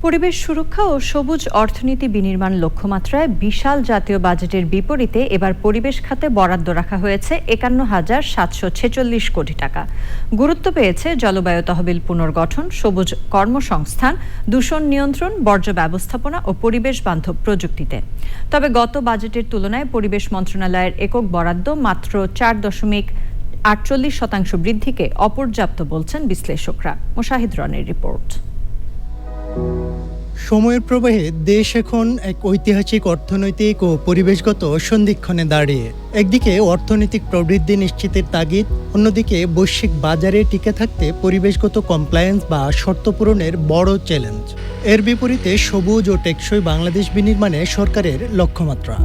পরিবেশ সুরক্ষা ও সবুজ অর্থনীতি বিনির্মাণ লক্ষ্যমাত্রায় বিশাল জাতীয় বাজেটের বিপরীতে এবার পরিবেশ খাতে বরাদ্দ রাখা হয়েছে ৫১,৭৪৬ কোটি টাকা। গুরুত্ব পেয়েছে জলবায়ু তহবিল পুনর্গঠন, সবুজ কর্মসংস্থান, দূষণ নিয়ন্ত্রণ, বর্জ্য ব্যবস্থাপনা ও পরিবেশ বান্ধব প্রযুক্তিতে। তবে গত বাজেটের তুলনায় পরিবেশ মন্ত্রণালয়ের একক বরাদ্দ মাত্র ৪.৪৮% বৃদ্ধিকে অপর্যাপ্ত বলছেন বিশ্লেষকরা। মোশাহিদ রনের রিপোর্ট। সময়ের প্রবাহে দেশ এখন এক ঐতিহাসিক অর্থনৈতিক ও পরিবেশগত সন্ধিক্ষণে দাঁড়িয়ে। একদিকে অর্থনৈতিক প্রবৃদ্ধি নিশ্চিতের তাগিদ, অন্যদিকে বৈশ্বিক বাজারে টিকে থাকতে পরিবেশগত কমপ্লায়েন্স বা শর্ত পূরণের বড় চ্যালেঞ্জ। এর বিপরীতে সবুজ ও টেকসই বাংলাদেশ বিনির্মাণে সরকারের লক্ষ্যমাত্রা।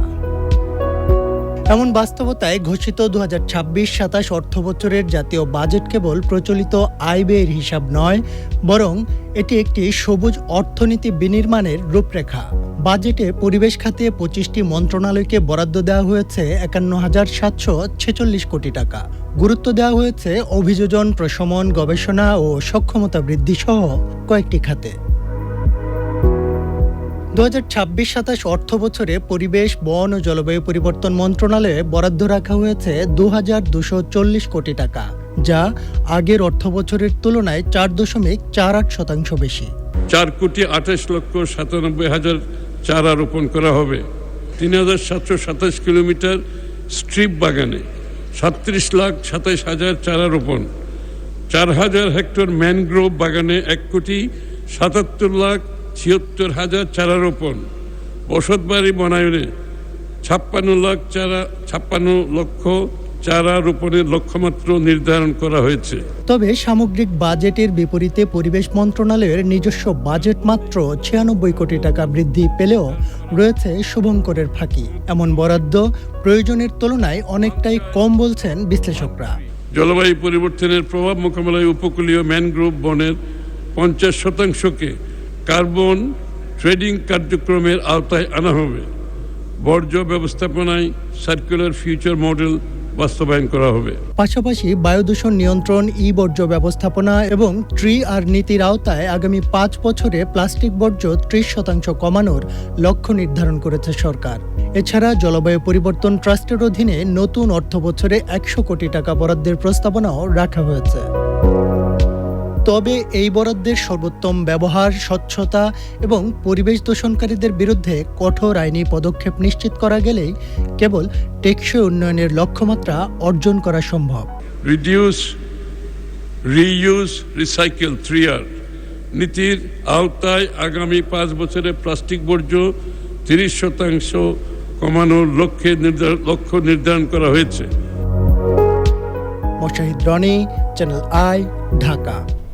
এমন বাস্তবতায় ঘোষিত ২০২৬-২৭ অর্থবছরের জাতীয় বাজেট কেবল প্রচলিত আয় ব্যয়ের হিসাব নয়, বরং এটি একটি সবুজ অর্থনীতি বিনির্মাণের রূপরেখা। বাজেটে পরিবেশ খাতে ২৫টি মন্ত্রণালয়কে বরাদ্দ দেওয়া হয়েছে ৫১,৭৪৬ কোটি টাকা। গুরুত্ব দেওয়া হয়েছে অভিযোজন, প্রশমন, গবেষণা ও সক্ষমতা বৃদ্ধি সহ কয়েকটি খাতে। ২০২৬-২৭ অর্থ বছরে পরিবেশ, বন ও জলবায়ু পরিবর্তন মন্ত্রণালয়ে বরাদ্দ রাখা হয়েছে ২,২৪০ কোটি টাকা, যা আগের অর্থ বছরের তুলনায় ৪.৪৮% বেশি। ৪,২৮,৯৭,০০০ চারা রোপণ করা হবে। ৩,৭২৭ কিলোমিটার স্ট্রিপ বাগানে ৩৭,২৭,০০০ চারা রোপণ। ৪,০০০ হেক্টর ম্যানগ্রোভ বাগানে ১,৭৭,৭৬,০০০ চারা রোপণ। বসতবাড়ি বনায়নে ৫৬ লক্ষ চারা রোপণের লক্ষ্যমাত্রা নির্ধারণ করা হয়েছে। তবে সামগ্রিক বাজেটের বিপরীতে পরিবেশ মন্ত্রণালয়ের নিজস্ব বাজেট মাত্র ৯৬ কোটি টাকা বৃদ্ধি পেলেও রয়েছে শুভঙ্করের ফাঁকি। এমন বরাদ্দ প্রয়োজনের তুলনায় অনেকটাই কম বলছেন বিশ্লেষকরা। জলবায়ু পরিবর্তনের প্রভাব মোকাবেলায় উপকূলীয় ম্যানগ্রোভ বনের ৫০%কে কার্বন ট্রেডিং কার্যক্রমের আওতায় আনা হবে। বর্জ্য ব্যবস্থাপনায় সার্কুলার ফিউচার মডেল বাস্তবায়ন করা হবে। পাশাপাশি বায়ু দূষণ নিয়ন্ত্রণ, বর্জ্য ব্যবস্থাপনা এবং ট্রি আর নীতির আওতায় আগামী ৫ বছরে প্লাস্টিক বর্জ্য ৩০% কমানোর লক্ষ্য নির্ধারণ করেছে সরকার। এছাড়া জলবায়ু পরিবর্তন ট্রাস্টের অধীনে নতুন অর্থ বছরে ১০০ কোটি টাকা বরাদ্দের প্রস্তাবনাও রাখা হয়েছে। তবে এই বরাদ্দের সর্বোত্তম ব্যবহার, স্বচ্ছতা এবং পরিবেশ দূষণকারীদের বিরুদ্ধে কঠোর আইনি পদক্ষেপ নিশ্চিত করা গেলেই কেবল টেকসই উন্নয়নের লক্ষ্যমাত্রা অর্জন করা সম্ভব। রিডিউস, রিইউজ, রিসাইকেল 3R নীতির আওতায় আগামী ৫ বছরে প্লাস্টিক বর্জ্য ৩০% কমানোর লক্ষ্য নির্ধারণ করা হয়েছে। Moshahid Roni, channel i, Dhaka.